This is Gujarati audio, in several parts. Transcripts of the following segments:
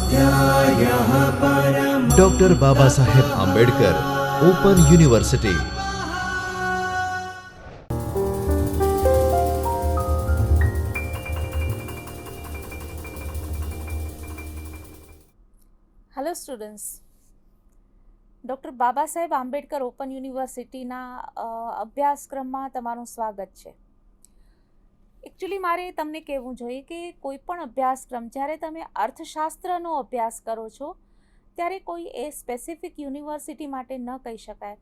स्वाध्यायः परमः doctor Baba Saheb Ambedkar open university. Hello students, doctor Baba Saheb Ambedkar open યુનિવર્સિટીના અભ્યાસક્રમમાં તમારું સ્વાગત છે. એકચ્યુઅલી મારે તમને કહેવું જોઈએ કે કોઈ પણ અભ્યાસક્રમ જ્યારે તમે અર્થશાસ્ત્રનો અભ્યાસ કરો છો ત્યારે કોઈ એ સ્પેસિફિક યુનિવર્સિટી માટે ન કહી શકાય,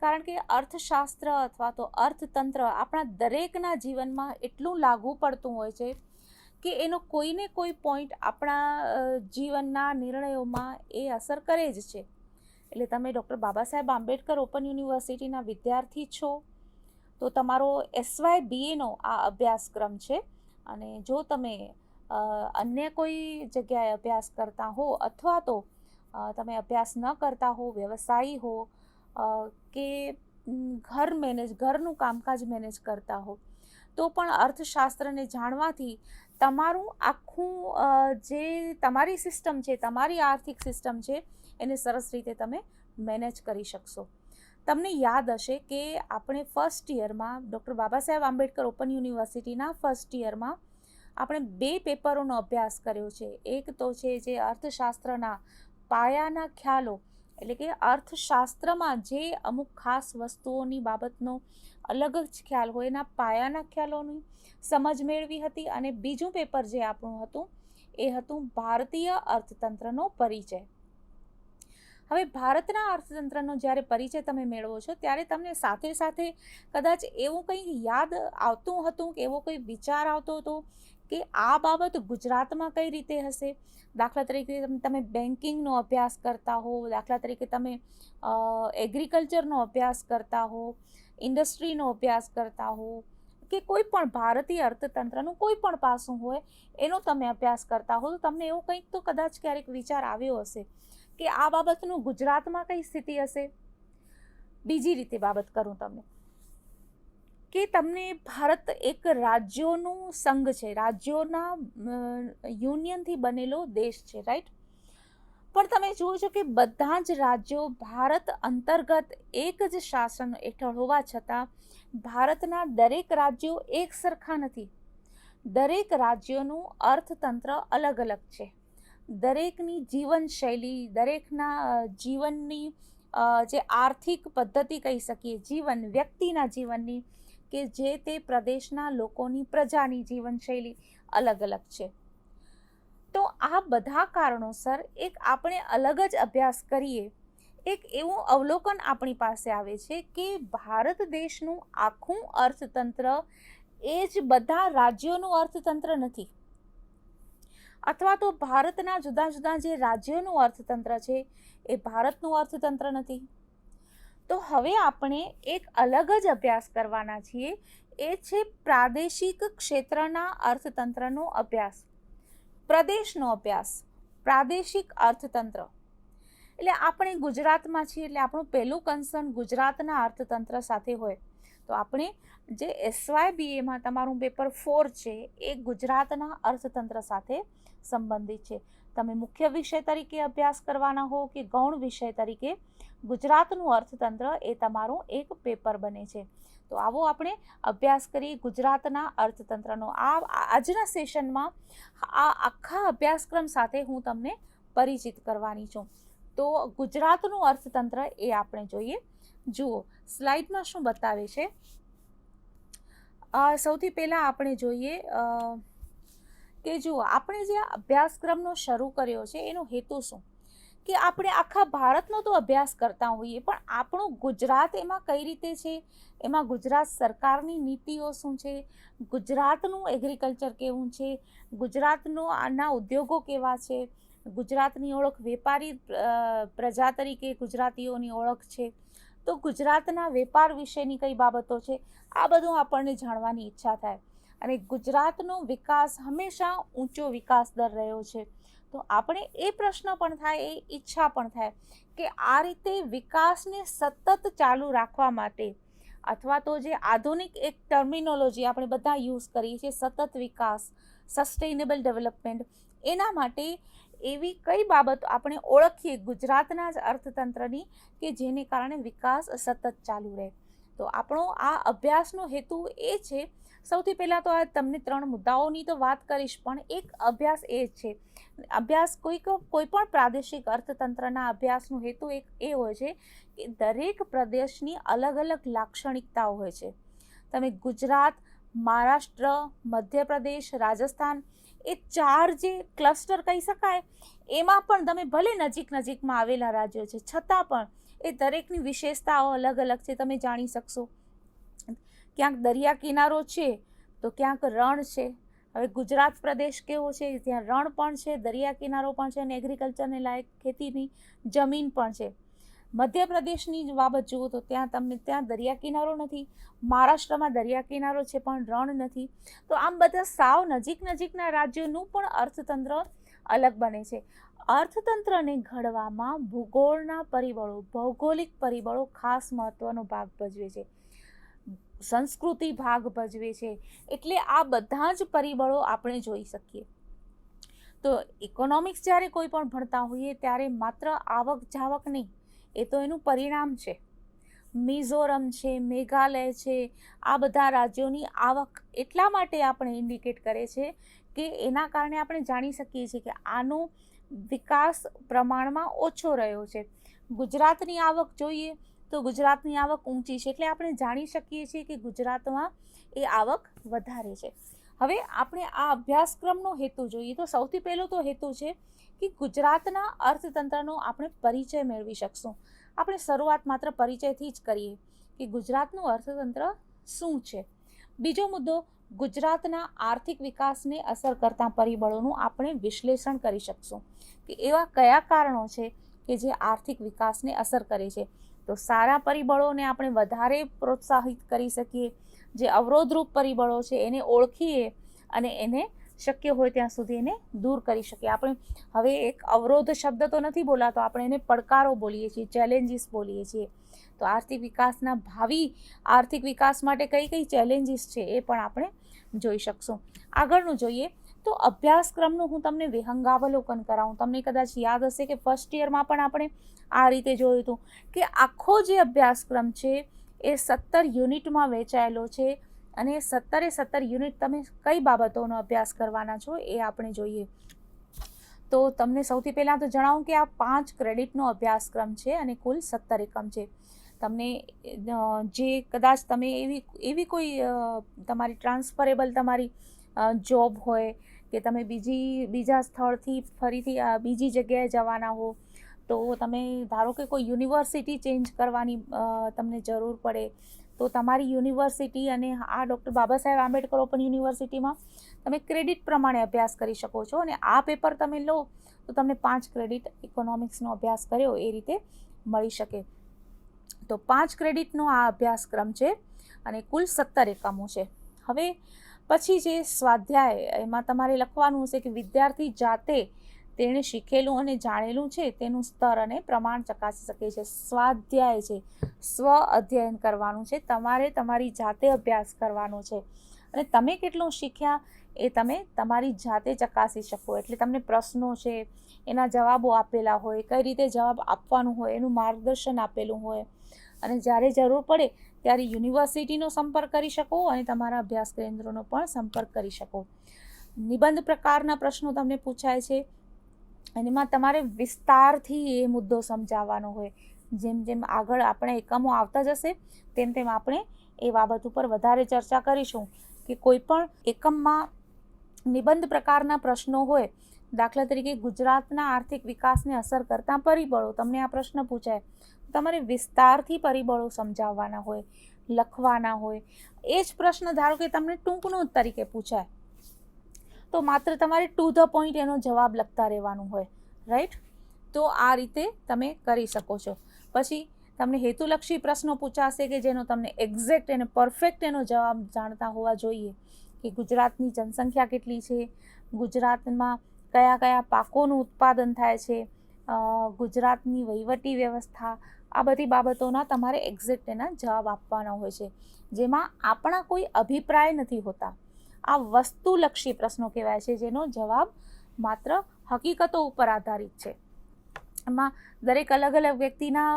કારણ કે અર્થશાસ્ત્ર અથવા તો અર્થતંત્ર આપણા દરેકના જીવનમાં એટલું લાગુ પડતું હોય છે કે એનો કોઈને કોઈ પોઈન્ટ આપણા જીવનના નિર્ણયોમાં એ અસર કરે જ છે. એટલે તમે ડૉક્ટર બાબા સાહેબ આંબેડકર ઓપન યુનિવર્સિટીના વિદ્યાર્થી છો તો તમારો SYBAનો આ અભ્યાસક્રમ છે. અને જો તમે અન્ય કોઈ જગ્યાએ અભ્યાસ કરતા હો અથવા તો તમે અભ્યાસ ન કરતા હો, વ્યવસાયી હો કે ઘરનું કામકાજ મેનેજ કરતા હો તો પણ અર્થશાસ્ત્રને જાણવાથી તમારું આખું જે તમારી સિસ્ટમ છે, તમારી આર્થિક સિસ્ટમ છે, એને સરસ રીતે તમે મેનેજ કરી શકશો. તમને યાદ હશે કે આપણે first યરમાં doctor Baba Saheb Ambedkar open યુનિવર્સિટીના ફર્સ્ટ યરમાં આપણે 2 પેપરોનો અભ્યાસ કર્યો છે. એક તો છે જે અર્થશાસ્ત્રના પાયાના ખ્યાલો, એટલે કે અર્થશાસ્ત્રમાં જે અમુક ખાસ વસ્તુઓની બાબતનો અલગ જ ખ્યાલ હોય એના પાયાના ખ્યાલોની સમજ મેળવી હતી. અને બીજું પેપર જે આપણું હતું એ હતું ભારતીય અર્થતંત્રનો પરિચય. હવે ભારતના અર્થતંત્રનો જ્યારે પરિચય તમે મેળવો છો ત્યારે તમને સાથે સાથે કદાચ એવું કંઈ યાદ આવતું હતું કે એવો કોઈ વિચાર આવતો હતો કે આ બાબત ગુજરાતમાં કઈ રીતે હશે. દાખલા તરીકે તમે બેન્કિંગનો અભ્યાસ કરતા હો, દાખલા તરીકે તમે એગ્રીકલ્ચરનો અભ્યાસ કરતા હો, ઇન્ડસ્ટ્રીનો અભ્યાસ કરતા હો, કે કોઈ પણ ભારતીય અર્થતંત્રનું કોઈ પણ પાસું હોય એનો તમે અભ્યાસ કરતા હો તો તમને એવું કંઈક તો કદાચ ક્યારેક વિચાર આવ્યો હશે કે આ બાબતનું ગુજરાતમાં કઈ સ્થિતિ હશે. બીજી રીતે બાબત કરું તમને કે તમને ભારત એક રાજ્યોનું સંઘ છે, રાજ્યોના યુનિયનથી બનેલો દેશ છે, રાઈટ? પણ તમે જુઓ છો કે બધા જ રાજ્યો ભારત અંતર્ગત એક જ શાસન હેઠળ હોવા છતાં ભારતના દરેક રાજ્યો એક સરખા નથી. દરેક રાજ્યોનું અર્થતંત્ર અલગ અલગ છે. દરેકની જીવનશૈલી, દરેકના જીવનની જે આર્થિક પદ્ધતિ કહી શકીએ, જીવન વ્યક્તિના જીવનની કે જે તે પ્રદેશના લોકોની પ્રજાની જીવનશૈલી અલગ અલગ છે. તો આ બધા કારણોસર એક આપણે અલગ જ અભ્યાસ કરીએ, એક એવું અવલોકન આપણી પાસે આવે છે કે ભારત દેશનું આખું અર્થતંત્ર એ જ બધા રાજ્યોનું અર્થતંત્ર નથી, અથવા તો ભારતના જુદા જુદા જે રાજ્યોનું અર્થતંત્ર છે એ ભારતનું અર્થતંત્ર નથી. તો હવે આપણે એક અલગ જ અભ્યાસ કરવાના છીએ, એ છે પ્રાદેશિક ક્ષેત્રના અર્થતંત્રનો અભ્યાસ, પ્રદેશનો અભ્યાસ, પ્રાદેશિક અર્થતંત્ર. એટલે આપણે ગુજરાતમાં છીએ એટલે આપણું પહેલું કન્સર્ન ગુજરાતના અર્થતંત્ર સાથે હોય. તો આપણે જે SYBAમાં તમારું પેપર 4 છે એ ગુજરાતના અર્થતંત્ર સાથે સંબંધિત છે. તમે મુખ્ય વિષય તરીકે અભ્યાસ કરવાના હો કે ગૌણ વિષય તરીકે, ગુજરાતનું અર્થતંત્ર એ તમારું એક પેપર બને છે. તો આવો આપણે અભ્યાસ કરીએ ગુજરાતના અર્થતંત્રનો. આજના સેશનમાં આ આખા અભ્યાસક્રમ સાથે હું તમને પરિચિત કરવાની છું. તો ગુજરાતનું અર્થતંત્ર એ આપણે જોઈએ. જુઓ સ્લાઇડમાં શું બતાવે છે. સૌથી પહેલાં આપણે જોઈએ કે જુઓ આપણે જે અભ્યાસક્રમનો શરૂ કર્યો છે એનો હેતુ શું, કે આપણે આખા ભારતનો તો અભ્યાસ કરતા હોઈએ પણ આપણું ગુજરાત એમાં કઈ રીતે છે, એમાં ગુજરાત સરકારની નીતિઓ શું છે, ગુજરાતનું એગ્રીકલ્ચર કેવું છે, ગુજરાતનો આના ઉદ્યોગો કેવા છે, ગુજરાતની ઓળખ વેપારી પ્રજા તરીકે ગુજરાતીઓની ઓળખ છે, તો ગુજરાતના વેપાર વિશેની કઈ બાબતો છે, આ બધું આપણને જાણવાની ઈચ્છા થાય. અને ગુજરાતનો વિકાસ હંમેશા ઊંચો વિકાસ દર રહ્યો છે. તો આપણે એ પ્રશ્ન પણ થાય, એ ઈચ્છા પણ થાય કે આ રીતે વિકાસને સતત ચાલુ રાખવા માટે, અથવા તો જે આધુનિક એક ટર્મિનોલોજી આપણે બધા યુઝ કરીએ છીએ, સતત વિકાસ, સસ્ટેનેબલ ડેવલપમેન્ટ, એના માટે એવી કઈ બાબતો આપણે ઓળખીએ ગુજરાતના જ અર્થતંત્રની કે જેને કારણે વિકાસ સતત ચાલુ રહે. તો આપણો આ અભ્યાસનો હેતુ એ છે, સૌથી પહેલાં તો આ તમને 3 મુદ્દાઓની તો વાત કરીશ, પણ એક અભ્યાસ એ છે, અભ્યાસ કોઈ પણ પ્રાદેશિક અર્થતંત્રના અભ્યાસનો હેતુ એક એ હોય છે કે દરેક પ્રદેશની અલગ અલગ લાક્ષણિકતાઓ હોય છે. તમે ગુજરાત, મહારાષ્ટ્ર, મધ્યપ્રદેશ, રાજસ્થાન, એ 4 જે ક્લસ્ટર કહી શકાય, એમાં પણ તમે ભલે નજીકમાં આવેલા રાજ્યો છે, છતાં પણ એ દરેકની વિશેષતાઓ અલગ અલગ છે, તમે જાણી શકશો. ક્યાંક દરિયા કિનારો છે તો ક્યાંક રણ છે. હવે ગુજરાત પ્રદેશ કેવો છે, ત્યાં રણ પણ છે, દરિયા કિનારો પણ છે અને એગ્રીકલ્ચરને લાયક ખેતીની જમીન પણ છે. મધ્યપ્રદેશની બાબત જુઓ તો ત્યાં દરિયા કિનારો નથી. મહારાષ્ટ્રમાં દરિયા કિનારો છે પણ રણ નથી. તો આમ બધા સાવ નજીકના રાજ્યોનું પણ અર્થતંત્ર અલગ બને છે. અર્થતંત્રને ઘડવામાં ભૂગોળના પરિબળો, ભૌગોલિક પરિબળો ખાસ મહત્વનો ભાગ ભજવે છે. સંસ્કૃતિ ભાગ ભજવે છે. એટલે આ બધા જ પરિબળો આપણે જોઈ શકીએ. તો ઇકોનોમિક્સ જ્યારે કોઈ પણ ભણતા હોઈએ ત્યારે માત્ર આવક જાવક નહીં, એ તો એનું પરિણામ છે. મિઝોરમ છે, મેઘાલય છે, આ બધા રાજ્યોની આવક એટલા માટે આપણે ઇન્ડિકેટ કરે છે કે એના કારણે આપણે જાણી શકીએ છીએ કે આનો વિકાસ પ્રમાણમાં ઓછો રહ્યો છે. ગુજરાતની આવક જોઈએ તો ગુજરાતની આવક ઊંચી છે, એટલે આપણે જાણી શકીએ છીએ કે ગુજરાતમાં એ આવક વધારે છે. હવે આપણે આ અભ્યાસક્રમનો હેતુ જોઈએ તો સૌથી પહેલો તો હેતુ છે કે ગુજરાતના અર્થતંત્રનો આપણે પરિચય મેળવી શકશું. આપણે શરૂઆત માત્ર પરિચયથી જ કરીએ કે ગુજરાતનું અર્થતંત્ર શું છે. બીજો મુદ્દો, ગુજરાતના આર્થિક વિકાસને અસર કરતા પરિબળોનું આપણે વિશ્લેષણ કરી શકશું કે એવા કયા કારણો છે કે જે આર્થિક વિકાસને અસર કરે છે. તો સારા પરિબળોને આપણે વધારે પ્રોત્સાહિત કરી શકીએ, જે અવરોધરૂપ પરિબળો છે એને ઓળખીએ અને એને શક્ય હોય ત્યાં સુધી એને દૂર કરી શકીએ. આપણે હવે એક અવરોધ શબ્દ તો નથી બોલાતો, આપણે એને પડકારો બોલીએ છીએ, ચેલેન્જીસ બોલીએ છીએ. તો આર્થિક વિકાસના ભાવિ આર્થિક વિકાસ માટે કઈ ચેલેન્જીસ છે એ પણ આપણે જોઈ શકશું. આગળનું જોઈએ તો અભ્યાસક્રમનું હું તમને વિહંગાવલોકન કરાવું. તમને કદાચ યાદ હશે કે ફર્સ્ટ યરમાં પણ આપણે આ રીતે જોયું હતું કે આખો જે અભ્યાસક્રમ છે એ 17 યુનિટમાં વહેંચાયેલો છે અને 17 યુનિટ તમે કઈ બાબતોનો અભ્યાસ કરવાના છો એ આપણે જોઈએ. તો તમને સૌથી પહેલાં તો જણાવું કે આ 5 ક્રેડિટનો અભ્યાસક્રમ છે અને કુલ 17 એકમ છે. તમને જે કદાચ તમે એવી કોઈ તમારી ટ્રાન્સફરેબલ તમારી જોબ હોય કે તમે બીજા સ્થળથી ફરીથી બીજી જગ્યાએ જવાના હો, તો તમે ધારો કે કોઈ યુનિવર્સિટી ચેન્જ કરવાની તમને જરૂર પડે, તો તમારી યુનિવર્સિટી અને આ ડૉક્ટર બાબા સાહેબ આંબેડકર ઓપન યુનિવર્સિટીમાં તમે ક્રેડિટ પ્રમાણે અભ્યાસ કરી શકો છો અને આ પેપર તમે લો તો તમને 5 ક્રેડિટ ઇકોનોમિક્સનો અભ્યાસ કર્યો એ રીતે મળી શકે. તો 5 ક્રેડિટનો આ અભ્યાસક્રમ છે અને કુલ 17 એકમો છે. હવે પછી જે સ્વાધ્યાય, એમાં તમારે લખવાનું હશે કે વિદ્યાર્થી જાતે તેણે શીખેલું અને જાણેલું છે તેનું સ્તર અને પ્રમાણ ચકાસી શકે છે. સ્વાધ્યાય છે, સ્વ અધ્યયન કરવાનું છે, તમારે તમારી જાતે અભ્યાસ કરવાનો છે અને તમે કેટલું શીખ્યા એ તમે તમારી જાતે ચકાસી શકો. એટલે તમને પ્રશ્નો છે એના જવાબો આપેલા હોય, કઈ રીતે જવાબ આપવાનું હોય એનું માર્ગદર્શન આપેલું હોય અને જ્યારે જરૂર પડે ત્યારે યુનિવર્સિટીનો સંપર્ક કરી શકો અને તમારા અભ્યાસ કેન્દ્રોનો પણ સંપર્ક કરી શકો. નિબંધ પ્રકારના પ્રશ્નો તમને પૂછાય છે અને એમાં તમારે વિસ્તારથી એ મુદ્દો સમજાવવાનો હોય. જેમ જેમ આગળ આપણે એકમો આવતા જશે તેમ આપણે એ બાબત ઉપર વધારે ચર્ચા કરીશું કે કોઈ પણ એકમમાં નિબંધ પ્રકારના પ્રશ્નો હોય, દાખલા તરીકે ગુજરાતના આર્થિક વિકાસને અસર કરતા પરિબળો, તમને આ પ્રશ્ન પૂછાય, તમારે વિસ્તારથી પરિબળો સમજાવવાના હોય, લખવાના હોય. એ જ પ્રશ્ન ધારો કે તમને ટૂંકનો તરીકે પૂછાય તો માત્ર તમારે ટુ ધ પોઈન્ટ એનો જવાબ લખતા રહેવાનું હોય, રાઈટ. તો આ રીતે તમે કરી શકો છો. પછી તમને હેતુલક્ષી પ્રશ્નો પૂછાશે કે જેનો તમને એક્ઝેક્ટ અને પરફેક્ટ એનો જવાબ જાણતા હોવા જોઈએ કે ગુજરાતની જનસંખ્યા કેટલી છે, ગુજરાતમાં કયા કયા પાકોનું ઉત્પાદન થાય છે, ગુજરાતની વહીવટી વ્યવસ્થા, આ બધી બાબતોના તમારે એક્ઝેક્ટ એના જવાબ આપવાના હોય છે, જેમાં આપણા કોઈ અભિપ્રાય નથી હોતા. આ વસ્તુલક્ષી પ્રશ્નો કહેવાય છે જેનો જવાબ માત્ર હકીકતો ઉપર આધારિત છે. એમાં દરેક અલગ અલગ વ્યક્તિના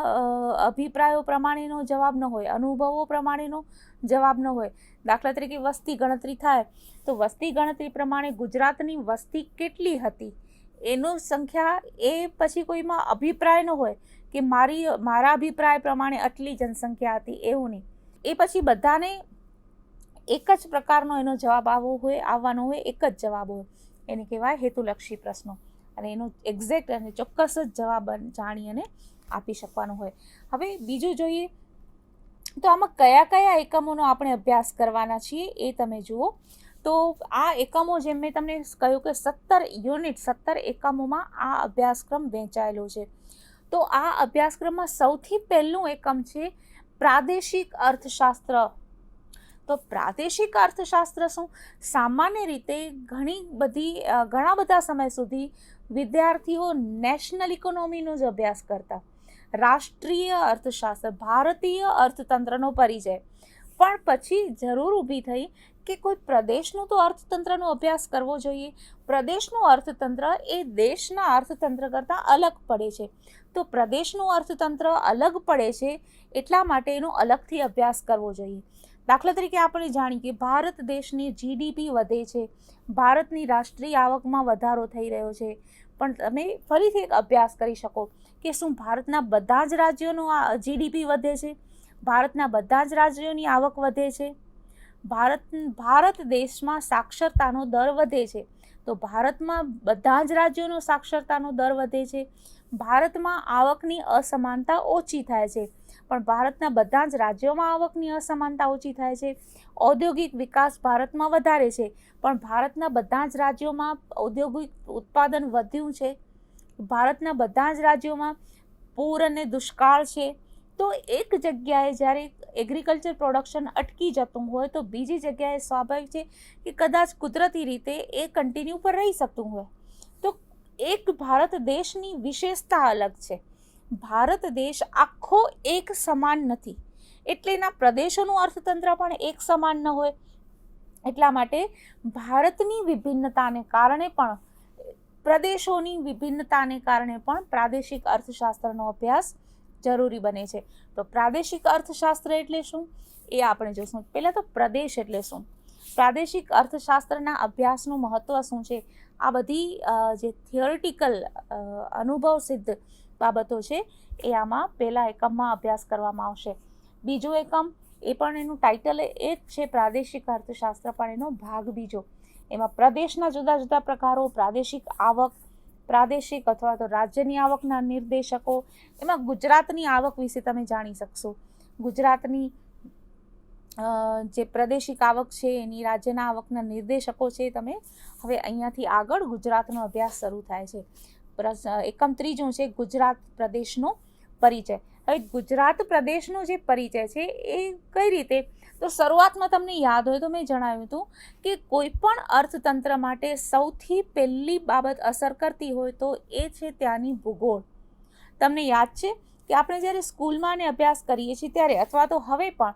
અભિપ્રાયો પ્રમાણેનો જવાબ ન હોય, અનુભવો પ્રમાણેનો જવાબ ન હોય. દાખલા તરીકે વસ્તી ગણતરી થાય તો વસ્તી ગણતરી પ્રમાણે ગુજરાતની વસ્તી કેટલી હતી એનું સંખ્યા એ પછી કોઈમાં અભિપ્રાય ન હોય કે મારા અભિપ્રાય પ્રમાણે આટલી જનસંખ્યા હતી, એવું નહીં. એ પછી બધાને એક જ પ્રકારનો એનો જવાબ આવવાનો હોય, એક જ જવાબ હોય. એને કહેવાય હેતુલક્ષી પ્રશ્નો, અને એનો એક્ઝેક્ટ અને ચોક્કસ જ જવાબ જાણી અને આપી શકવાનો હોય. હવે બીજું જોઈએ તો આમાં કયા કયા એકમોનો આપણે અભ્યાસ કરવાના છીએ એ તમે જુઓ. તો આ એકમો, જેમ મેં તમને કહ્યું કે 17 એકમોમાં આ અભ્યાસક્રમ વહેંચાયેલો છે. તો આ અભ્યાસક્રમમાં સૌથી પહેલું એકમ છે પ્રાદેશિક અર્થશાસ્ત્ર. તો પ્રાદેશિક અર્થશાસ્ત્ર શું? સામાન્ય રીતે ઘણા બધા સમય સુધી વિદ્યાર્થીઓ નેશનલ ઇકોનોમીનો જ અભ્યાસ કરતા, રાષ્ટ્રીય અર્થશાસ્ત્ર, ભારતીય અર્થતંત્રનો પરિચય. પણ પછી જરૂર ઊભી થઈ કે કોઈ પ્રદેશનું તો અર્થતંત્રનો અભ્યાસ કરવો જોઈએ. પ્રદેશનું અર્થતંત્ર એ દેશના અર્થતંત્ર કરતાં અલગ પડે છે. તો પ્રદેશનું અર્થતંત્ર અલગ પડે છે એટલા માટે એનો અલગથી અભ્યાસ કરવો જોઈએ. દાખલા તરીકે આપણે જાણીએ કે ભારત દેશની જીડીપી વધે છે, ભારતની રાષ્ટ્રીય આવકમાં વધારો થઈ રહ્યો છે. પણ તમે ફરીથી એક અભ્યાસ કરી શકો કે શું ભારતના બધા જ રાજ્યોનો જીડીપી વધે છે? ભારતના બધા જ રાજ્યોની આવક વધે છે? ભારત દેશમાં સાક્ષરતાનો દર વધે છે, તો ભારતમાં બધા જ રાજ્યોનો સાક્ષરતાનો દર વધે છે. ભારતમાં આવકની અસમાનતા ઓછી થાય છે, પણ ભારતના બધા જ રાજ્યોમાં આવકની અસમાનતા ઓછી થાય છે. ઔદ્યોગિક વિકાસ ભારતમાં વધારે છે, પણ ભારતના બધા જ રાજ્યોમાં ઔદ્યોગિક ઉત્પાદન વધ્યું છે. ભારતના બધા જ રાજ્યોમાં પૂર અને દુષ્કાળ છે. તો એક જગ્યાએ જ્યારે એગ્રીકલ્ચર પ્રોડક્શન અટકી જતું હોય તો બીજી જગ્યાએ સ્વાભાવિક છે કે કદાચ કુદરતી રીતે એ કન્ટિન્યુ પર રહી શકતું હોય. તો એક ભારત દેશની વિશેષતા અલગ છે. ભારત દેશ આખો એક સમાન નથી, એટલે એના પ્રદેશોનું અર્થતંત્ર પણ એક સમાન ન હોય. એટલા માટે ભારતની વિભિન્નતાને કારણે પણ, પ્રદેશોની વિભિન્નતાને કારણે પણ પ્રાદેશિક અર્થશાસ્ત્રનો અભ્યાસ જરૂરી બને છે. તો પ્રાદેશિક અર્થશાસ્ત્ર એટલે શું એ આપણે જોશું. પહેલાં તો પ્રદેશ એટલે શું, પ્રાદેશિક અર્થશાસ્ત્રના અભ્યાસનું મહત્ત્વ શું છે, આ બધી જે થિયોરિટિકલ અનુભવ સિદ્ધ બાબતો છે એ આમાં પહેલા એકમમાં અભ્યાસ કરવામાં આવશે. બીજું એકમ, એ પણ એનું ટાઇટલ એ જ છે પ્રાદેશિક અર્થશાસ્ત્ર, પણ એનો ભાગ બીજો. એમાં પ્રદેશના જુદા જુદા પ્રકારો, પ્રાદેશિક આવક, પ્રાદેશિક અથવા તો રાજ્યની આવકના નિર્દેશકો. એમાં ગુજરાતની આવક વિશે તમે જાણી શકશો. ગુજરાતની જે પ્રાદેશિક આવક છે એની રાજ્યના આવકના નિર્દેશકો છે. તમે હવે અહીંયાથી આગળ ગુજરાતનો અભ્યાસ શરૂ થાય છે. એકમ ત્રીજું છે ગુજરાત પ્રદેશનો પરિચય. હવે ગુજરાત પ્રદેશનો જે પરિચય છે એ કઈ રીતે? તો શરૂઆતમાં તમને યાદ હોય તો મેં જણાવ્યું હતું કે કોઈ પણ અર્થતંત્ર માટે સૌથી પહેલી બાબત અસર કરતી હોય તો એ છે ત્યાંની ભૂગોળ. તમને યાદ છે કે આપણે જ્યારે સ્કૂલમાં ને અભ્યાસ કરીએ છીએ ત્યારે, અથવા તો હવે પણ,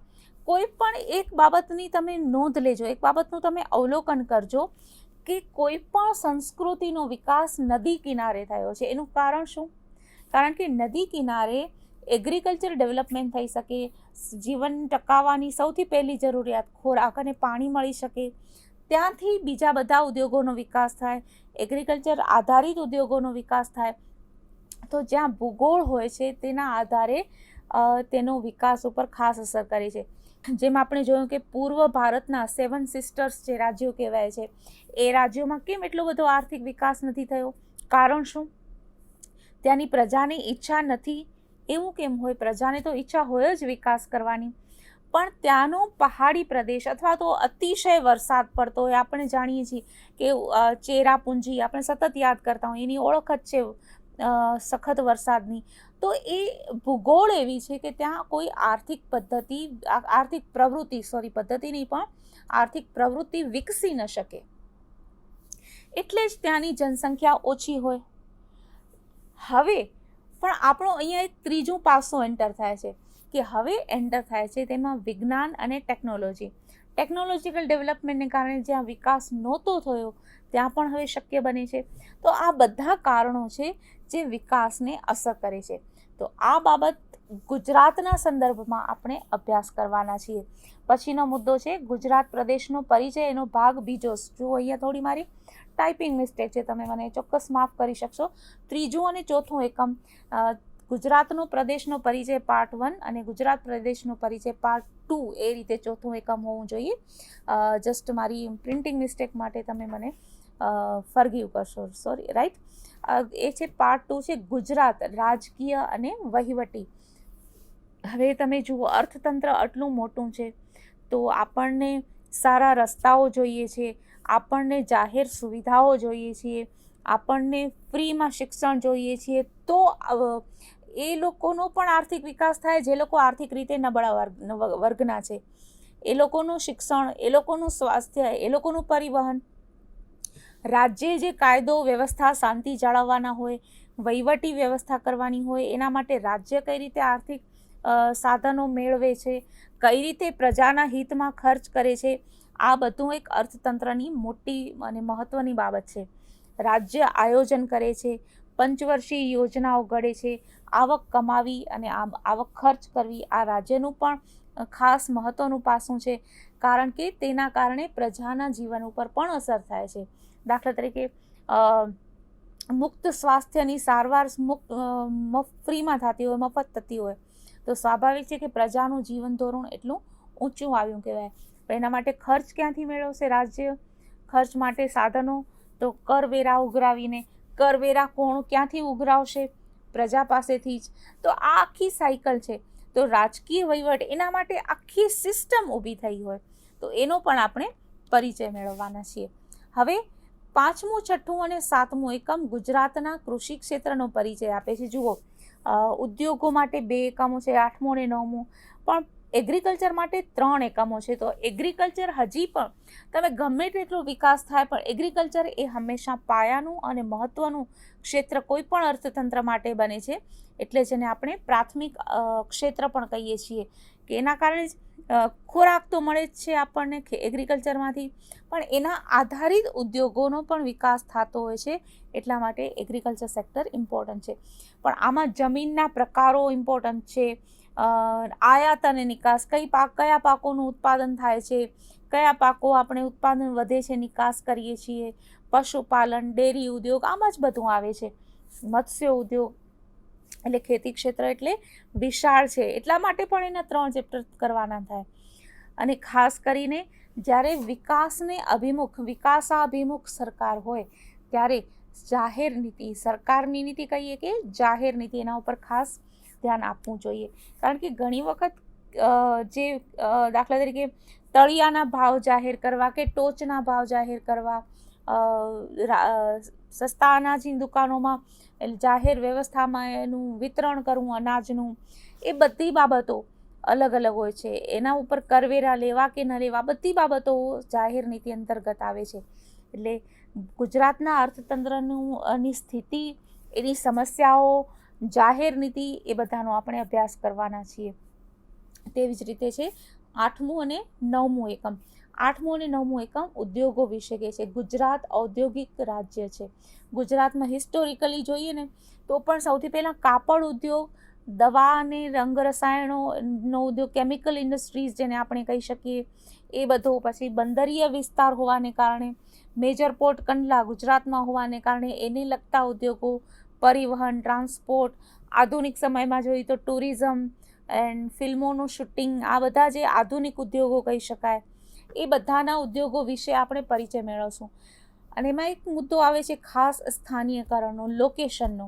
કોઈ પણ એક બાબતની તમે નોંધ લેજો, એક બાબતનું તમે અવલોકન કરજો કે કોઈ પણ સંસ્કૃતિનો વિકાસ નદી કિનારે થયો છે. એનું કારણ શું? કારણ કે નદી કિનારે એગ્રીકલ્ચર ડેવલપમેન્ટ થઈ શકે, જીવન ટકાવવાની સૌથી પહેલી જરૂરિયાત ખોરાક અને પાણી મળી શકે, ત્યાંથી બીજા બધા ઉદ્યોગોનો વિકાસ થાય, એગ્રીકલ્ચર આધારિત ઉદ્યોગોનો વિકાસ થાય. તો જ્યાં ભૂગોળ હોય છે તેના આધારે તેનો વિકાસ ઉપર ખાસ અસર કરે છે. જેમ આપણે જોયું કે પૂર્વ ભારતના 7 સિસ્ટર્સ જે રાજ્યો કહેવાય છે, એ રાજ્યોમાં કેમ એટલો બધો આર્થિક વિકાસ નથી થયો? કારણ શું? ત્યાંની પ્રજાની ઈચ્છા નથી. એવું કેમ હોય? પ્રજાને તો ઈચ્છા હોય જ વિકાસ કરવાની, પણ ત્યાંનો પહાડી પ્રદેશ અથવા તો અતિશય વરસાદ પડતો હોય. આપણે જાણીએ છીએ કે ચેરાપુંજી આપણે સતત યાદ કરતા હોય, એની ઓળખ જ છે સખત વરસાદની. તો એ ભૂગોળ એવી છે કે ત્યાં કોઈ આર્થિક પ્રવૃત્તિ વિકસી ન શકે, એટલે જ ત્યાંની જનસંખ્યા ઓછી હોય. હવે પણ આપણો અહીંયા એક ત્રીજું પાસું એન્ટર થાય છે કે તેમાં વિજ્ઞાન અને ટેકનોલોજી. ટેકનોલોજીકલ ડેવલપમેન્ટને કારણે જ્યાં વિકાસ નહોતો થયો ત્યાં પણ હવે શક્ય બને છે. તો આ બધા કારણો છે જે વિકાસને અસર કરે છે. તો આ બાબત ગુજરાતના સંદર્ભમાં આપણે અભ્યાસ કરવાના છીએ. પછીનો મુદ્દો છે ગુજરાત પ્રદેશનો પરિચય, એનો ભાગ બીજો. જુઓ અહીંયા થોડી મારી ટાઈપિંગ મિસ્ટેક છે, તમે મને ચોક્કસ માફ કરી શકશો. ત્રીજું અને ચોથું એકમ ગુજરાતનો પ્રદેશનો પરિચય પાર્ટ 1 અને ગુજરાત પ્રદેશનો પરિચય પાર્ટ 2 એ રીતે ચોથું એકમ હોવું જોઈએ. જસ્ટ મારી પ્રિન્ટિંગ મિસ્ટેક માટે તમે મને ફરગીવ કરશો, સોરી. રાઈટ, એ છે પાર્ટ 2 છે ગુજરાત રાજકીય અને વહીવટી. હવે તમે જુઓ, અર્થતંત્ર આટલું મોટું છે તો આપણને સારા રસ્તાઓ જોઈએ છે, આપણને જાહેર સુવિધાઓ જોઈએ છીએ, આપણને ફ્રીમાં શિક્ષણ જોઈએ છીએ. તો એ લોકોનો પણ આર્થિક વિકાસ થાય જે લોકો આર્થિક રીતે નબળા વર્ગના છે. એ લોકોનું શિક્ષણ, એ લોકોનું સ્વાસ્થ્ય, એ લોકોનું પરિવહન, રાજ્યે જે કાયદો વ્યવસ્થા શાંતિ જાળવવાના હોય, વહીવટી વ્યવસ્થા કરવાની હોય, એના માટે રાજ્ય કઈ રીતે આર્થિક સાધનો મેળવે છે, કઈ રીતે પ્રજાના હિતમાં ખર્ચ કરે છે, આ બધું એક અર્થતંત્રની મોટી અને મહત્ત્વની બાબત છે. રાજ્ય આયોજન કરે છે, પંચવર્ષીય યોજનાઓ ઘડે છે, આવક કમાવી અને આવક ખર્ચ કરવી આ રાજ્યનું પણ ખાસ મહત્ત્વનું પાસું છે, કારણ કે તેના કારણે પ્રજાના જીવન ઉપર પણ અસર થાય છે. દાખલા તરીકે મુક્ત સ્વાસ્થ્યની સારવાર ફ્રીમાં થતી હોય, મફત થતી હોય, તો સ્વાભાવિક છે કે પ્રજાનું જીવન ધોરણ એટલું ઊંચું આવ્યું કહેવાય. પણ એના માટે ખર્ચ ક્યાંથી મેળવશે રાજ્ય? ખર્ચ માટે સાધનો તો કરવેરા ઉઘરાવીને. કરવેરા કોણ ક્યાંથી ઉઘરાવશે? પ્રજા પાસેથી જ. તો આ આખી સાયકલ છે. તો રાજકીય વહીવટ એના માટે આખી સિસ્ટમ ઊભી થઈ હોય તો એનો પણ આપણે પરિચય મેળવવાના છીએ. હવે 5મું, 6થું અને 7મું એકમ ગુજરાતના કૃષિ ક્ષેત્રનો પરિચય આપે છે. જુઓ, ઉદ્યોગો માટે 2 એકમો છે, 8મું અને 9મું, પણ એગ્રીકલ્ચર માટે 3 એકમો છે. તો એગ્રીકલ્ચર હજી પણ તમે ગમે તેટલો વિકાસ થાય પણ એગ્રીકલ્ચર એ હંમેશા પાયાનું અને મહત્ત્વનું ક્ષેત્ર કોઈ પણ અર્થતંત્ર માટે બને છે. એટલે જેને આપણે પ્રાથમિક ક્ષેત્ર પણ કહીએ છીએ કે એના કારણે જ ખોરાક તો મળે જ છે આપણને એગ્રીકલ્ચરમાંથી, પણ એના આધારિત ઉદ્યોગોનો પણ વિકાસ થતો હોય છે. એટલા માટે એગ્રીકલ્ચર સેક્ટર ઇમ્પોર્ટન્ટ છે. પણ આમાં જમીનના પ્રકારો ઇમ્પોર્ટન્ટ છે, આયાત અને નિકાસ, કયા પાકોનું ઉત્પાદન થાય છે, કયા પાકો આપણે ઉત્પાદન વધે છે નિકાસ કરીએ છીએ, પશુપાલન, ડેરી ઉદ્યોગ, આમાં જ બધું આવે છે. મત્સ્ય ઉદ્યોગ એટલે ખેતી ક્ષેત્ર એટલે વિશાળ છે, એટલા માટે પણ એના 3 ચેપ્ટર કરવાના થાય. અને ખાસ કરીને જ્યારે વિકાસાભિમુખ સરકાર હોય ત્યારે જાહેર નીતિ, સરકારની નીતિ કહીએ કે જાહેર નીતિ, એના ઉપર ખાસ ધ્યાન આપવું જોઈએ. કારણ કે ઘણી વખત જે દાખલા તરીકે તળિયાના ભાવ જાહેર કરવા કે ટોચના ભાવ જાહેર કરવા, સસ્તા અનાજની દુકાનોમાં જાહેર વ્યવસ્થામાં એનું વિતરણ કરવું અનાજનું, એ બધી બાબતો અલગ અલગ હોય છે. એના ઉપર કરવેરા લેવા કે ન લેવા, બધી બાબતો જાહેર નીતિ અંતર્ગત આવે છે. એટલે ગુજરાતના અર્થતંત્રની સ્થિતિ, એની સમસ્યાઓ, જાહેર નીતિ, એ બધાનો આપણે અભ્યાસ કરવાના છીએ. તેવી જ રીતે છે 8મું અને 9મું એકમ. 8મું અને 9મું એકમ ઉદ્યોગો વિશે કહે છે. ગુજરાત ઔદ્યોગિક રાજ્ય છે. ગુજરાતમાં હિસ્ટોરિકલી જોઈએ ને તો પણ સૌથી પહેલાં કાપડ ઉદ્યોગ, દવા અને રંગ રસાયણોનો ઉદ્યોગ, કેમિકલ ઇન્ડસ્ટ્રીઝ જેને આપણે કહી શકીએ, એ બધો. પછી બંદરીય વિસ્તાર હોવાને કારણે, મેજર પોર્ટ કંડલા ગુજરાતમાં હોવાને કારણે એને લગતા ઉદ્યોગો, પરિવહન, ટ્રાન્સપોર્ટ, આધુનિક સમયમાં જોઈએ તો ટુરિઝમ એન્ડ ફિલ્મોનું શૂટિંગ, આ બધા જે આધુનિક ઉદ્યોગો કહી શકાય, એ બધાના ઉદ્યોગો વિશે આપણે પરિચય મેળવશું. અને એમાં એક મુદ્દો આવે છે ખાસ સ્થાનીયકરણનો, લોકેશનનો,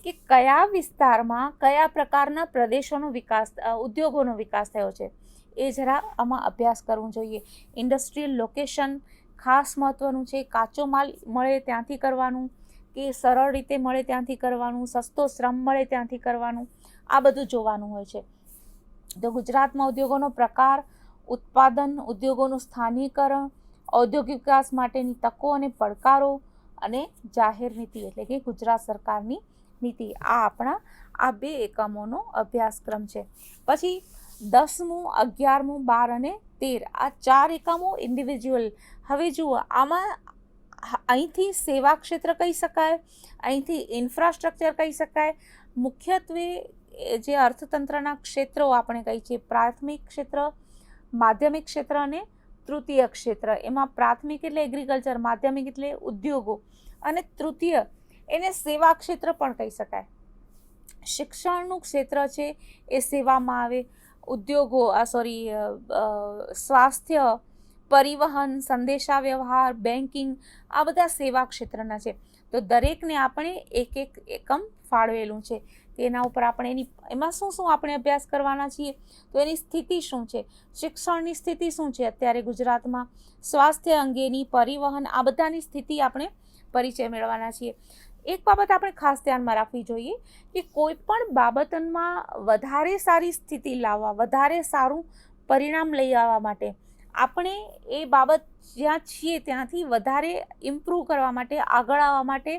કે કયા વિસ્તારમાં કયા પ્રકારના પ્રદેશોનો વિકાસ, ઉદ્યોગોનો વિકાસ થયો છે, એ જરા આમાં અભ્યાસ કરવું જોઈએ. ઇન્ડસ્ટ્રીયલ લોકેશન ખાસ મહત્ત્વનું છે. કાચો માલ મળે ત્યાંથી કરવાનું કે સરળ રીતે મળે ત્યાંથી કરવાનું, સસ્તો શ્રમ મળે ત્યાંથી કરવાનું, આ બધું જોવાનું હોય છે. તો ગુજરાતમાં ઉદ્યોગોનો પ્રકાર, ઉત્પાદન, ઉદ્યોગોનું સ્થાનીકરણ, ઔદ્યોગિક વિકાસ માટેની તકો અને પડકારો, અને જાહેર નીતિ એટલે કે ગુજરાત સરકારની નીતિ, આ આપણા આ 2 એકમોનો અભ્યાસક્રમ છે. પછી 10મું, 11મું, 12 અને 13 આ 4 એકમો ઇન્ડિવિજ્યુઅલ. હવે જુઓ, આમાં અહીંથી સેવા ક્ષેત્ર કહી શકાય, અહીંથી ઇન્ફ્રાસ્ટ્રક્ચર કહી શકાય. મુખ્યત્વે જે અર્થતંત્રના ક્ષેત્રો આપણે કહીએ છીએ, પ્રાથમિક ક્ષેત્ર, માધ્યમિક ક્ષેત્ર અને તૃતીય ક્ષેત્ર. એમાં પ્રાથમિક એટલે એગ્રીકલ્ચર, માધ્યમિક એટલે ઉદ્યોગો અને તૃતીય એને સેવા ક્ષેત્ર પણ કહી શકાય. શિક્ષણનું ક્ષેત્ર છે એ સેવામાં આવે. ઉદ્યોગો સ્વાસ્થ્ય, પરિવહન, સંદેશા વ્યવહાર, બેન્કિંગ આ બધા સેવા ક્ષેત્રના છે. તો દરેકને આપણે એક એક એકમ ફાળવેલું છે. તેના ઉપર આપણે એમાં શું શું આપણે અભ્યાસ કરવાના છીએ, તો એની સ્થિતિ શું છે, શિક્ષણની સ્થિતિ શું છે અત્યારે ગુજરાતમાં, સ્વાસ્થ્ય અંગેની, પરિવહન, આ બધાની સ્થિતિ આપણે પરિચય મેળવવાના છીએ. એક બાબત આપણે ખાસ ધ્યાનમાં રાખવી જોઈએ કે કોઈ પણ બાબતમાં વધારે સારી સ્થિતિ લાવવા, વધારે સારું પરિણામ લઈ આવવા માટે આપણે એ બાબત જ્યાં છીએ ત્યાંથી વધારે ઇમ્પ્રૂવ કરવા માટે, આગળ આવવા માટે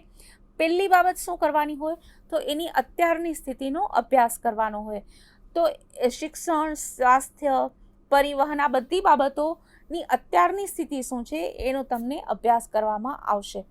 પહેલી બાબત શું કરવાની હોય, તો એની અત્યારની સ્થિતિનો અભ્યાસ કરવાનો હોય. તો શિક્ષણ, સ્વાસ્થ્ય, પરિવહન આ બધી બાબતોની અત્યારની સ્થિતિ શું છે એનો તમને અભ્યાસ કરવામાં આવશે.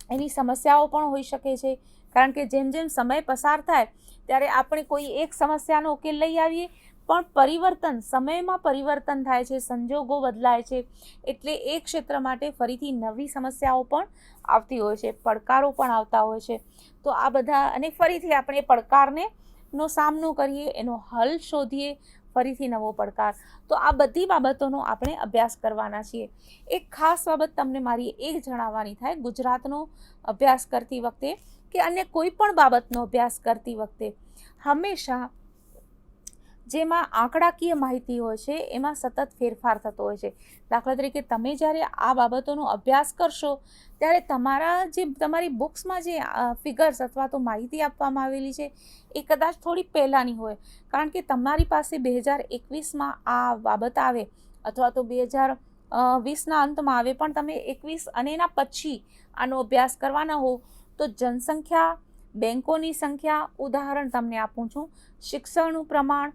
એની સમસ્યાઓ પણ હોઈ શકે છે, કારણ કે જેમ જેમ સમય પસાર થાય ત્યારે આપણે કોઈ એક સમસ્યાનો ઉકેલ લઈ આવીએ, પણ પરિવર્તન, સમયમાં પરિવર્તન થાય છે, સંજોગો બદલાય છે, એટલે એ ક્ષેત્ર માટે ફરીથી નવી સમસ્યાઓ પણ આવતી હોય છે, પડકારો પણ આવતા હોય છે. તો આ બધા, અને ફરીથી આપણે પડકારને નો સામનો કરીએ, એનો હલ શોધીએ, ફરીથી નવો પડકાર. તો આ બધી બાબતોનો આપણે અભ્યાસ કરવાના છીએ. એક ખાસ બાબત તમને મારી એ જણાવવાની થાય ગુજરાતનો અભ્યાસ કરતી વખતે, કે અન્ય કોઈ પણ બાબતનો અભ્યાસ કરતી વખતે હંમેશા જેમાં આંકડાકીય માહિતી હોય છે એમાં સતત ફેરફાર થતો હોય છે. દાખલા તરીકે તમે જ્યારે આ બાબતોનો અભ્યાસ કરશો ત્યારે તમારી બુક્સમાં જે ફિગર્સ અથવા તો માહિતી આપવામાં આવેલી છે એ કદાચ થોડી પહેલાંની હોય, કારણ કે તમારી પાસે 2021માં આ બાબત આવે અથવા તો 2020ના અંતમાં આવે, પણ તમે 21 અને એના પછી આનો અભ્યાસ કરવાના હો તો જનસંખ્યા, બેંકોની સંખ્યા, ઉદાહરણ તમને આપું છું, શિક્ષણનું પ્રમાણ,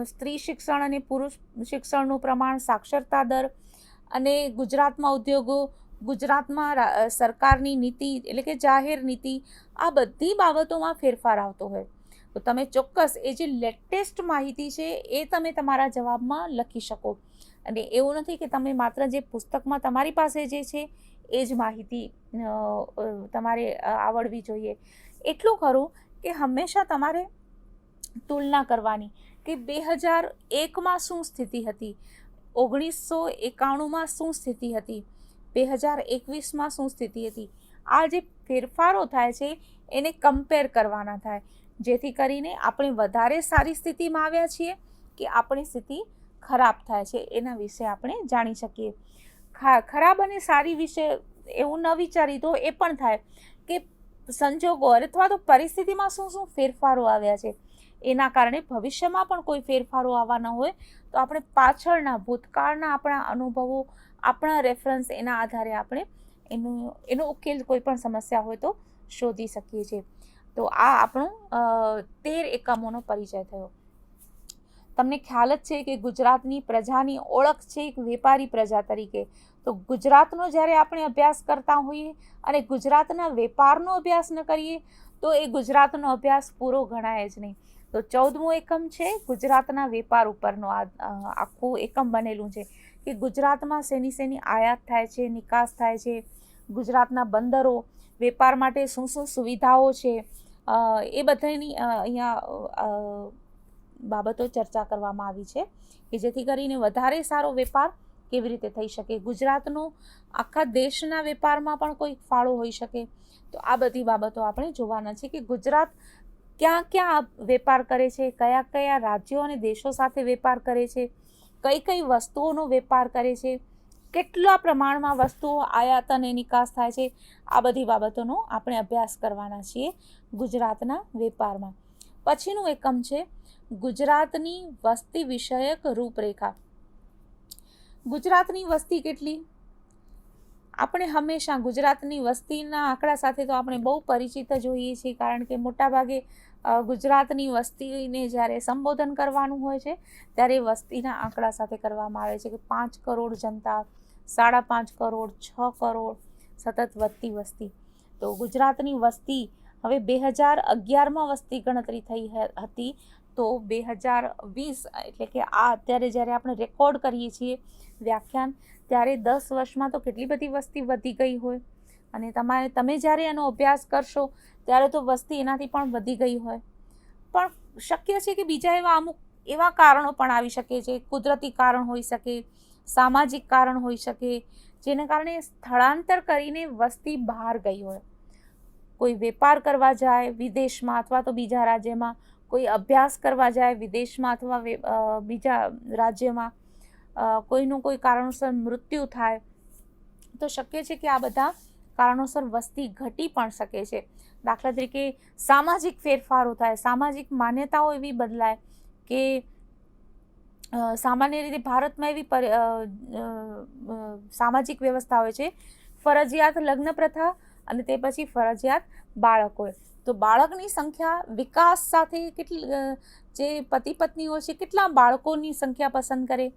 સ્ત્રી શિક્ષણ અને પુરુષ શિક્ષણનું પ્રમાણ, સાક્ષરતા દર અને ગુજરાતમાં ઉદ્યોગો, ગુજરાતમાં સરકારની નીતિ એટલે કે જાહેર નીતિ, આ બધી બાબતોમાં ફેરફાર આવતો હોય તો તમે ચોક્કસ એ જે લેટેસ્ટ માહિતી છે એ તમે તમારા જવાબમાં લખી શકો. અને એવું નથી કે તમે માત્ર જે પુસ્તકમાં તમારી પાસે જે છે એ જ માહિતી તમારે આવડવી જોઈએ. એટલું ખરું કે હંમેશા તમારે તુલના કરવાની કે 2001માં શું સ્થિતિ હતી, 1991માં શું સ્થિતિ હતી, 2021માં શું સ્થિતિ હતી. આ જે ફેરફારો થાય છે એને કમ્પેર કરવાના થાય, જેથી કરીને આપણે વધારે સારી સ્થિતિમાં આવ્યા છીએ કે આપણી સ્થિતિ ખરાબ થાય છે એના વિશે આપણે જાણી શકીએ. ખરાબ અને સારી વિશે એવું ન વિચારી તો એ પણ થાય કે સંજોગો અથવા તો પરિસ્થિતિમાં શું શું ફેરફારો આવ્યા છે, એના કારણે ભવિષ્યમાં પણ કોઈ ફેરફારો આવવાના હોય તો આપણે પાછળના ભૂતકાળના આપણા અનુભવો, આપણા રેફરન્સ, એના આધારે આપણે એનો ઉકેલ કોઈ પણ સમસ્યા હોય તો શોધી શકીએ છીએ. તો આ આપણો 13 એકમોનો પરિચય થયો. તમને ખ્યાલ જ છે કે ગુજરાતની પ્રજાની ઓળખ છે એક વેપારી પ્રજા તરીકે. તો ગુજરાતનો જ્યારે આપણે અભ્યાસ કરતા હોઈએ અને ગુજરાતના વેપારનો અભ્યાસ ન કરીએ તો એ ગુજરાતનો અભ્યાસ પૂરો ગણાય જ નહીં. તો 14મો એકમ છે ગુજરાતના વેપાર ઉપરનો. આખું એકમ બનેલું છે કે ગુજરાતમાં શેની આયાત થાય છે, નિકાસ થાય છે, ગુજરાતના બંદરો, વેપાર માટે શું શું સુવિધાઓ છે, એ બધાની અહીંયા બાબતો ચર્ચા કરવામાં આવી છે કે જેથી કરીને વધારે સારો વેપાર કેવી રીતે થઈ શકે, ગુજરાતનો આખા દેશના વેપારમાં પણ કોઈ ફાળો હોઈ શકે. તો આ બધી બાબતો આપણે જોવાના છે કે ગુજરાત ક્યાં ક્યાં વેપાર કરે છે, કયા કયા રાજ્યો અને દેશો સાથે વેપાર કરે છે, કઈ કઈ વસ્તુઓનો વેપાર કરે છે, કેટલા પ્રમાણમાં વસ્તુઓ આયાત અને નિકાસ થાય છે. આ બધી બાબતોનો આપણે અભ્યાસ કરવાના છીએ ગુજરાતના વેપારમાં. પછીનું એકમ છે ગુજરાતની વસ્તી વિષયક રૂપરેખા. ગુજરાતની વસ્તી કેટલી? આપણે હંમેશા ગુજરાતની વસ્તીના આંકડા સાથે તો આપણે બહુ પરિચિત જ હોઈએ છીએ, કારણ કે મોટાભાગે ગુજરાતની વસ્તીને જ્યારે સંબોધન કરવાનું હોય છે ત્યારે વસ્તીના આંકડા સાથે કરવામાં આવે છે કે 5 કરોડ જનતા, 5.5 કરોડ, 6 કરોડ, સતત વધતી વસ્તી. તો ગુજરાતની વસ્તી હવે 2011માં વસ્તી ગણતરી થઈ હતી, તો 2020 એટલે કે આ અત્યારે જ્યારે આપણે રેકોર્ડ કરીએ છીએ વ્યાખ્યાન, ત્યારે 10 વર્ષમાં તો કેટલી બધી વસ્તી વધી ગઈ હોય, અને તમે જ્યારે એનો અભ્યાસ કરશો ત્યારે તો વસ્તી એનાથી પણ વધી ગઈ હોય. પણ શક્ય છે કે બીજા અમુક એવા કારણો પણ આવી શકે છે. કુદરતી કારણ હોઈ શકે, સામાજિક કારણ હોઈ શકે, જેને કારણે સ્થળાંતર કરીને વસ્તી બહાર ગઈ હોય. કોઈ વેપાર કરવા જાય વિદેશમાં અથવા તો બીજા રાજ્યમાં, કોઈ અભ્યાસ કરવા જાય વિદેશમાં અથવા બીજા રાજ્યમાં, કોઈનું કોઈ કારણોસર મૃત્યુ થાય, તો શક્ય છે કે આ બધા કારણોસર વસ્તી ઘટી પણ શકે છે. દાખલા તરીકે સામાજિક ફેરફારો થાય, સામાજિક માન્યતાઓ એવી બદલાય કે સામાન્ય રીતે ભારતમાં એવી સામાજિક વ્યવસ્થા હોય છે, ફરજિયાત લગ્ન પ્રથા અને તે પછી ફરજિયાત બાળક હોય. તો બાળકની સંખ્યા વિકાસ સાથે જે પતિ પત્નીઓ છે કેટલા બાળકોની સંખ્યા પસંદ કરે,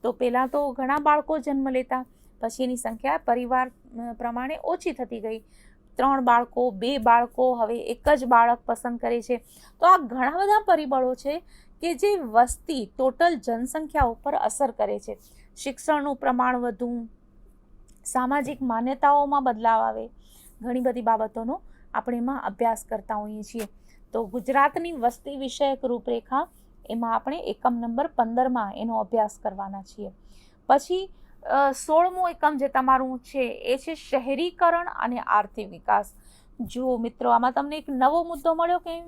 તો પહેલાં તો ઘણા બાળકો જન્મ લેતા, પછી એની સંખ્યા પરિવાર પ્રમાણે ઓછી થતી ગઈ. 3 બાળકો, 2 બાળકો, હવે 1 જ બાળક પસંદ કરે છે. તો આ ઘણા બધા પરિબળો છે કે જે વસ્તી ટોટલ જનસંખ્યા ઉપર અસર કરે છે. શિક્ષણનું પ્રમાણ વધવું, સામાજિક માન્યતાઓમાં બદલાવ આવે, ઘણી બધી બાબતોનો આપણે એમાં અભ્યાસ કરતા હોઈએ છીએ. તો ગુજરાતની વસ્તી વિષયક રૂપરેખા, એમાં આપણે એકમ નંબર 15માં એનો અભ્યાસ કરવાના છીએ. પછી 16મું એકમ જે તમારું છે એ છે શહેરીકરણ અને આર્થિક વિકાસ. જુઓ મિત્રો, આમાં તમને એક નવો મુદ્દો મળ્યો કે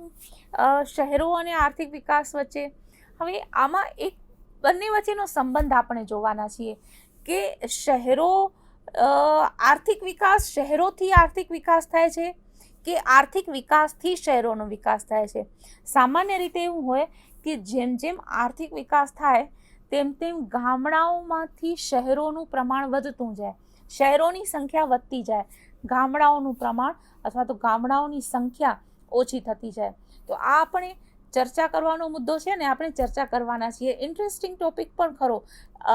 શહેરો અને આર્થિક વિકાસ વચ્ચે. હવે આમાં એક બંને વચ્ચેનો સંબંધ આપણે જોવાના છીએ કે શહેરો આર્થિક વિકાસ, શહેરોથી આર્થિક વિકાસ થાય છે કે આર્થિક વિકાસથી શહેરોનો વિકાસ થાય છે. સામાન્ય રીતે એવું હોય કે જેમ જેમ આર્થિક વિકાસ થાય તેમ તેમ ગામડાઓમાંથી શહેરોનું પ્રમાણ વધતું જાય, શહેરોની સંખ્યા વધતી જાય, ગામડાઓનું પ્રમાણ અથવા તો ગામડાઓની સંખ્યા ઓછી થતી જાય. તો આ આપણે ચર્ચા કરવાનો મુદ્દો છે ને આપણે ચર્ચા કરવાના છીએ. ઇન્ટરેસ્ટિંગ ટોપિક પણ ખરો.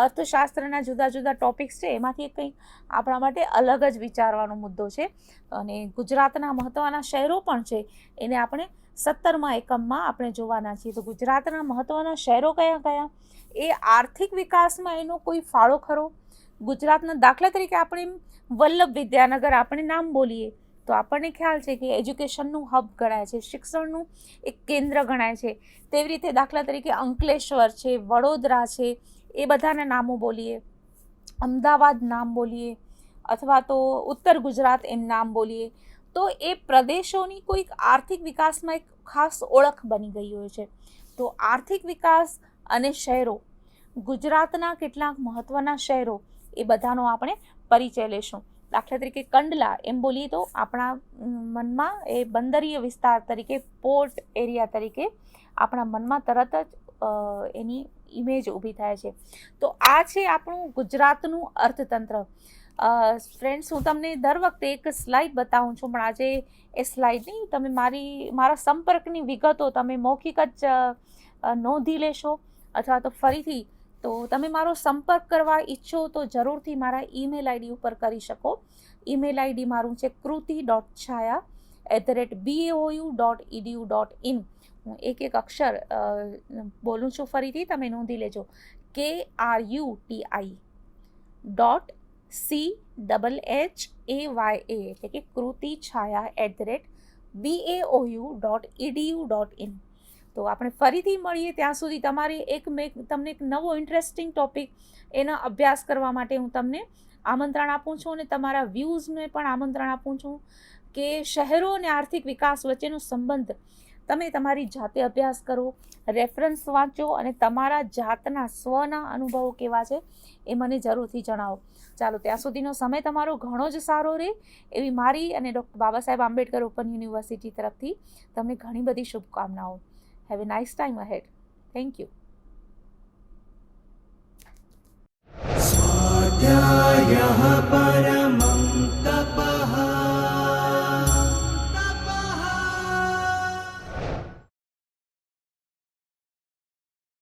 અર્થશાસ્ત્રના જુદા જુદા ટોપિક્સ છે, એમાંથી કંઈક આપણા માટે અલગ જ વિચારવાનો મુદ્દો છે. અને ગુજરાતના મહત્ત્વના શહેરો પણ છે, એને આપણે 17મા એકમમાં આપણે જોવાના છીએ. તો ગુજરાતના મહત્ત્વના શહેરો કયા કયા, એ આર્થિક વિકાસમાં એનો કોઈ ફાળો ખરો? ગુજરાતના દાખલા તરીકે આપણે વલ્લભ વિદ્યાનગર આપણે નામ બોલીએ તો આપણને ખ્યાલ છે કે એજ્યુકેશનનું હબ ગણાય છે, શિક્ષણનું એક કેન્દ્ર ગણાય છે. તેવી રીતે દાખલા તરીકે અંકલેશ્વર છે, વડોદરા છે, એ બધાના નામો બોલીએ, અમદાવાદ નામ બોલીએ, અથવા તો ઉત્તર ગુજરાત એમ નામ બોલીએ, તો એ પ્રદેશોની કોઈક આર્થિક વિકાસમાં એક ખાસ ઓળખ બની ગઈ હોય છે. તો આર્થિક વિકાસ અને શહેરો, ગુજરાતના કેટલાક મહત્ત્વના શહેરો, એ બધાનો આપણે પરિચય લેશું. દાખલા તરીકે કંડલા એમ બોલીએ તો આપણા મનમાં એ બંદરીય વિસ્તાર તરીકે, પોર્ટ એરિયા તરીકે આપણા મનમાં તરત જ એની ઇમેજ ઊભી થાય છે. તો આ છે આપણું ગુજરાતનું અર્થતંત્ર. ફ્રેન્ડ્સ, હું તમને દર વખતે એક સ્લાઇડ બતાવું છું, પણ આજે એ સ્લાઇડ નહીં, તમે મારા સંપર્કની વિગતો તમે મૌખિક જ નોંધી લેશો, અથવા તો ફરીથી તો તમે મારો સંપર્ક કરવા ઈચ્છો તો જરૂરથી મારા ઈમેલ આઈડી ઉપર કરી શકો. ઈમેલ આઈડી મારું છે kruti.chhaya@baou.edu.in. હું એક અક્ષર બોલું છું, ફરીથી તમે નોંધી લેજો. KRUTI.CHHAYA એટલે કે kruti.chhaya@baou.edu.in. તો આપણે ફરીથી મળીએ, ત્યાં સુધી તમારી તમને એક નવો ઇન્ટરેસ્ટિંગ ટોપિક એનો અભ્યાસ કરવા માટે હું તમને આમંત્રણ આપું છું, અને તમારા વ્યૂઝને પણ આમંત્રણ આપું છું કે શહેરો અને આર્થિક વિકાસ વચ્ચેનો સંબંધ તમે તમારી જાતે અભ્યાસ કરો, રેફરન્સ વાંચો, અને તમારા જાતના સ્વના અનુભવો કેવા છે એ મને જરૂરથી જણાવો. ચાલો, ત્યાં સુધીનો સમય તમારો ઘણો જ સારો રહે એવી મારી અને doctor Baba Saheb Ambedkar open university તરફથી તમને ઘણી બધી શુભકામનાઓ. Have a nice time ahead. Thank you. स्वाध्यायः